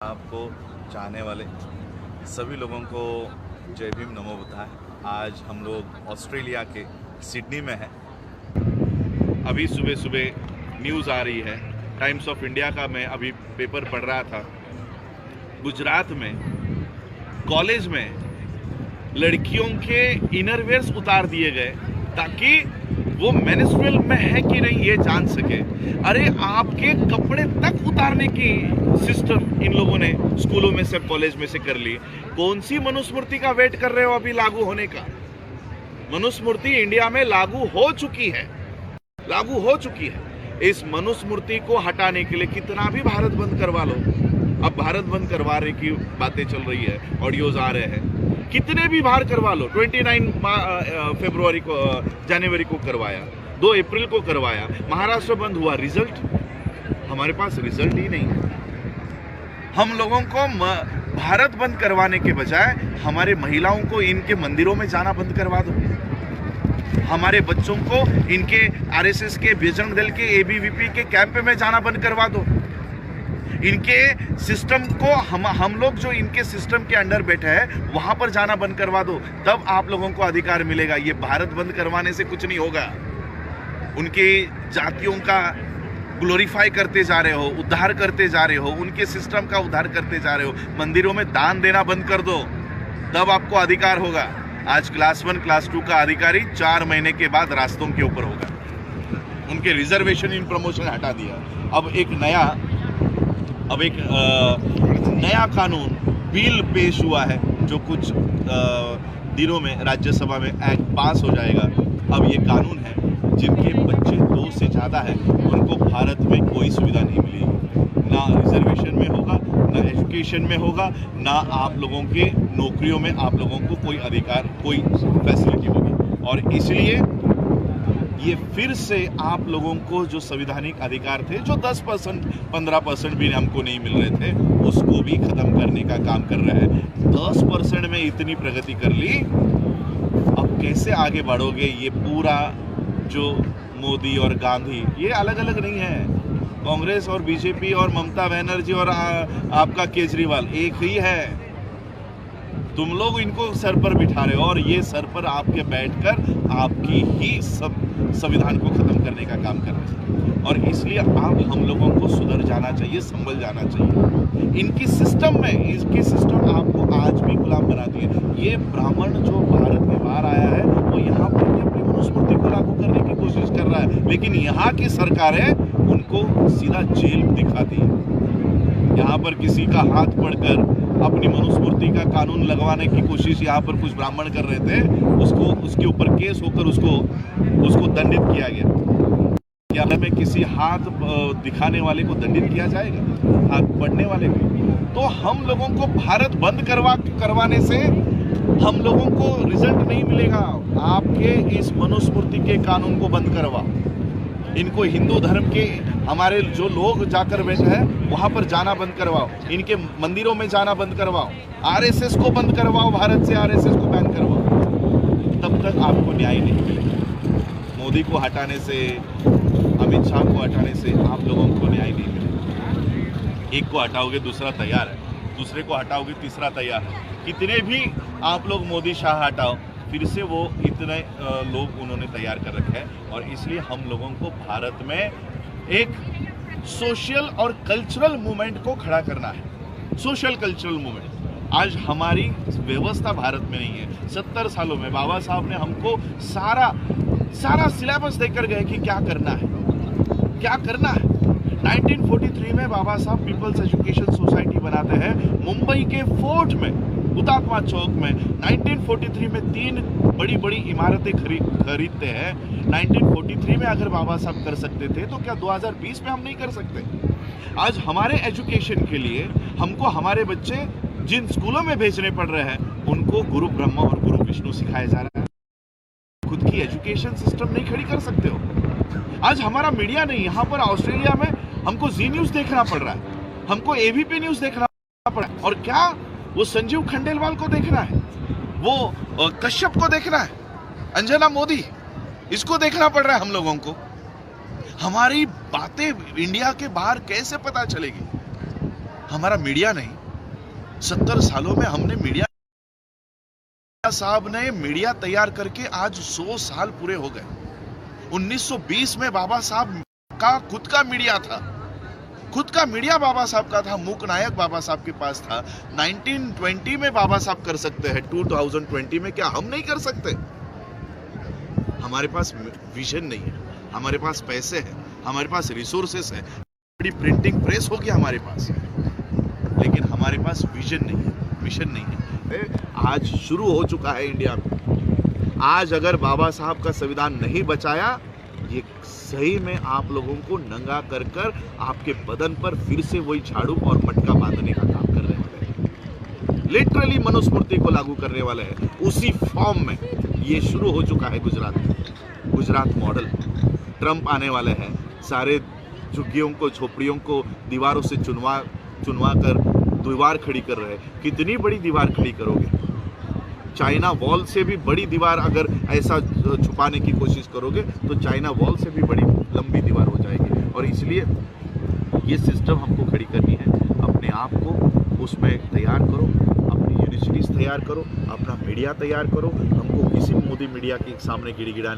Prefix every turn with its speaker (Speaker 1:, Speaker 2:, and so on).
Speaker 1: आपको चाहने वाले सभी लोगों को जय भीम नमो बुद्धाय। आज हम लोग ऑस्ट्रेलिया के सिडनी में हैं। अभी सुबह सुबह न्यूज़ आ रही है, टाइम्स ऑफ इंडिया का मैं अभी पेपर पढ़ रहा था। गुजरात में कॉलेज में लड़कियों के इनरवेयर्स उतार दिए गए ताकि वो मेंस्ट्रुअल में है कि नहीं ये जान सके। अरे आपके कपड़े तक उतारने की सिस्टम इन लोगों ने स्कूलों में से, कॉलेज में से कर ली। कौन सी मनुस्मृति का वेट कर रहे हो अभी लागू होने का? मनुस्मृति इंडिया में लागू हो चुकी है। इस मनुस्मृति को हटाने के लिए कितना भी भारत बंद करवा लो, अब भारत बंद करवाने की बातें चल रही है, ऑडियोज आ रहे हैं। कितने भी बाहर करवा लो, 29 फरवरी को, जनवरी को करवाया, 2 अप्रैल को करवाया, महाराष्ट्र बंद हुआ। रिजल्ट हमारे पास रिजल्ट ही नहीं है। हम लोगों को भारत बंद करवाने के बजाय हमारे महिलाओं को इनके मंदिरों में जाना बंद करवा दो। हमारे बच्चों को इनके आरएसएस के, बजरंग दल के, एबीवीपी के कैंप में जाना बंद करवा दो। इनके सिस्टम को हम लोग जो इनके सिस्टम के अंडर बैठे हैं वहां पर जाना बंद करवा दो, तब आप लोगों को अधिकार मिलेगा। ये भारत बंद करवाने से कुछ नहीं होगा। उनकी जातियों का ग्लोरीफाई करते जा रहे हो, उद्धार करते जा रहे हो, उनके सिस्टम का उद्धार करते जा रहे हो। मंदिरों में दान देना बंद कर दो, तब आपको अधिकार होगा। आज क्लास 1 क्लास 2 का अधिकारी 4 महीने के बाद रास्तों के ऊपर होगा। उनके रिजर्वेशन इन प्रमोशन हटा दिया। अब एक नया कानून बिल पेश हुआ है जो कुछ दिनों में राज्यसभा में एक्ट पास हो जाएगा। अब ये कानून है, जिनके बच्चे 2 से ज़्यादा है उनको भारत में कोई सुविधा नहीं मिलेगी। ना रिजर्वेशन में होगा, ना एजुकेशन में होगा, ना आप लोगों के नौकरियों में आप लोगों को कोई अधिकार, कोई फैसिलिटी होगी। और इसलिए ये फिर से आप लोगों को जो संवैधानिक अधिकार थे, जो 10% 15% भी हमको नहीं मिल रहे थे, उसको भी खत्म करने का काम कर रहे हैं। 10% में इतनी प्रगति कर ली, अब कैसे आगे बढ़ोगे? ये पूरा जो मोदी और गांधी, ये अलग अलग नहीं है। कांग्रेस और बीजेपी और ममता बनर्जी और आपका केजरीवाल एक ही है। तुम लोग इनको सर पर बिठा रहे हो और ये सर पर आपके बैठकर आपकी ही संविधान को खत्म करने का काम कर रहे हैं। और इसलिए अब हम लोगों को सुधर जाना चाहिए, संभल जाना चाहिए। इनकी सिस्टम आपको आज भी गुलाम बना दिए। ये ब्राह्मण जो भारत के बाहर आया है वो यहाँ पर भी अपनी मनुस्मृति को लागू करने की कोशिश कर रहा है, लेकिन यहाँ की सरकारें उनको सीधा जेल दिखाती है। यहाँ पर किसी का हाथ पकड़कर अपनी मनुस्मृति का कानून लगवाने की कोशिश यहाँ पर कुछ ब्राह्मण कर रहे थे, उसके ऊपर केस होकर उसको दंडित किया गया। क्या में किसी हाथ दिखाने वाले को दंडित किया जाएगा, हाथ पढ़ने वाले को? तो हम लोगों को भारत बंद करवाने से हम लोगों को रिजल्ट नहीं मिलेगा। आपके इस मनुस्मृति के कानून को बंद करवाओ। इनको हिंदू धर्म के हमारे जो लोग जाकर बैठे हैं वहां पर जाना बंद करवाओ। इनके मंदिरों में जाना बंद करवाओ। आरएसएस को बंद करवाओ, भारत से आरएसएस को बैन करवाओ। तब तक आपको न्याय नहीं मिलेगा। मोदी को हटाने से, अमित शाह को हटाने से आप लोगों को न्याय नहीं मिलेगा। एक को हटाओगे दूसरा तैयार है, दूसरे को हटाओगे तीसरा तैयार है। कितने भी आप लोग मोदी शाह हटाओ, फिर से वो इतने लोग उन्होंने तैयार कर रखे हैं। और इसलिए हम लोगों को भारत में एक सोशल और कल्चरल मूवमेंट को खड़ा करना है। Social cultural movement. आज हमारी व्यवस्था भारत में नहीं है। 70 सालों में बाबा साहब ने हमको सारा सिलेबस देकर गए कि क्या करना है। 1943 में बाबा साहब पीपल्स एजुकेशन सोसाइटी बनाते हैं मुंबई के फोर्ट में, हुतात्मा चौक में। 1943 में 3 बड़ी इमारतें खरीदते हैं। 1943 में अगर बाबा साहब कर सकते थे तो क्या 2020 में हम नहीं कर सकते? आज हमारे एजुकेशन के लिए हमको हमारे बच्चे जिन स्कूलों में भेजने पड़ रहे हैं उनको गुरु ब्रह्मा और गुरु विष्णु सिखाया जा रहा है। खुद की एजुकेशन सिस्टम नहीं खड़ी कर सकते हो। आज हमारा मीडिया नहीं, यहाँ पर ऑस्ट्रेलिया में हमको जी न्यूज देखना पड़ रहा है, हमको एबीपी न्यूज देखना पड़ रहा है। और क्या वो संजीव खंडेलवाल को देखना है, वो कश्यप को देखना है, अंजना मोदी, इसको देखना पड़ रहा है हम लोगों को। हमारी बातें इंडिया के बाहर कैसे पता चलेगी? हमारा मीडिया नहीं। 70 सालों में हमने मीडिया साहब ने मीडिया तैयार करके आज 100 साल पूरे हो गए। 1920 में बाबा साहब का खुद का मीडिया था, खुद का मीडिया बाबा साहब का था, मूक नायक बाबा साहब के पास था। 1920 में बाबा साहब कर सकते हैं, 2020 में क्या हम नहीं कर सकते? हमारे पास विजन नहीं है, हमारे पास पैसे हैं, हमारे पास रिसोर्सेस है, बड़ी प्रिंटिंग प्रेस होगी हमारे पास, लेकिन हमारे पास विजन नहीं है, मिशन नहीं है। आज शुरू हो चुका है इंडिया में। आज अगर बाबा साहब का संविधान नहीं बचाया, ये सही में आप लोगों को नंगा कर कर आपके बदन पर फिर से वही झाड़ू और मटका बांधने का काम कर रहे हैं। लिटरली मनुस्मृति को लागू करने वाले हैं उसी फॉर्म में। ये शुरू हो चुका है गुजरात में, गुजरात मॉडल। ट्रंप आने वाले हैं, सारे झुग्गियों को, झोपड़ियों को दीवारों से चुनवा कर दीवार खड़ी कर रहे हैं। कितनी बड़ी दीवार खड़ी करोगे? चाइना वॉल से भी बड़ी दीवार अगर ऐसा छुपाने की कोशिश करोगे तो चाइना वॉल से भी बड़ी लंबी दीवार हो जाएगी। और इसलिए ये सिस्टम हमको खड़ी करनी है। अपने आप को उसमें तैयार करो, अपनी यूनिवर्सिटीज तैयार करो, अपना मीडिया तैयार करो। हमको किसी मोदी मीडिया के सामने गिड़गिड़ाने